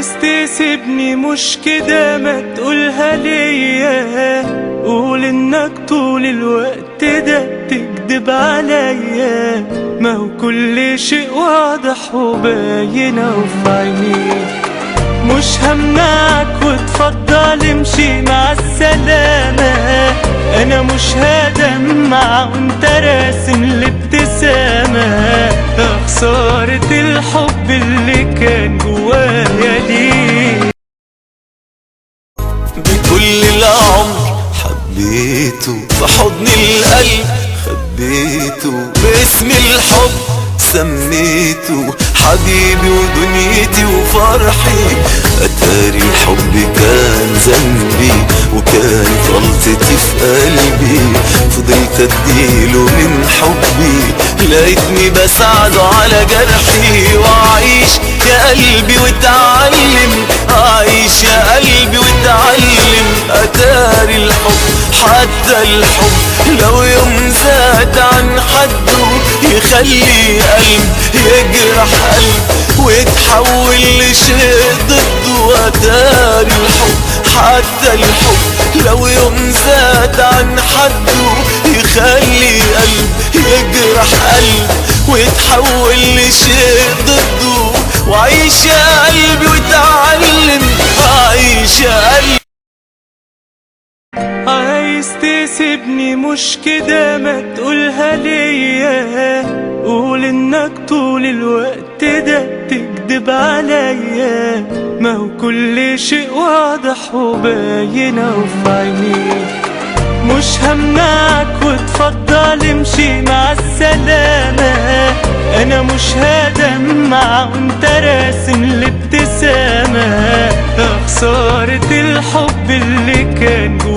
عايز تسيبني مش كده، ما تقولها ليا. قول انك طول الوقت ده تكدب عليا، ما هو كل شيء واضح وباين وفي عينيك. مش همنعك وتفضل امشي مع السلامة، انا مش هدمع وانت راسم الابتسامة. خسارة الحب اللي كان جوايا ليك. بكل العمر حبيته، في حضن القلب خبيته، باسم الحب سميته حبيبي ودنيتي وفرحي. أتاري الحب كان ذنبي وكان غلطتي في قلبي، فضلت اديله من حبي لقيتني بساعده على جرحي. وأعيش يا قلبي واتعلم، أعيش يا قلبي واتعلم. أتاري الحب حتى الحب لو يوم زاد عن حده يخلي قلب يجرح قلب ويتحول لشيء ضده. أتاري الحب حتى الحب لو يوم زاد عن حده يخلي قلب يجرح قلب ويتحول لشيء ضده. وعيش يا قلبي واتعلم، عيش يا قلبي. عايز تسيبني مش كده، ما تقولها ليا. قول انك طول الوقت ده تكدب عليا، ما هو كل شيء واضح وباين وفي عينيك. مش همنعك وتفضل امشي مع السلامة، انا مش هدمع وانت راسم الابتسامة. خسارة الحب اللي كان جوايا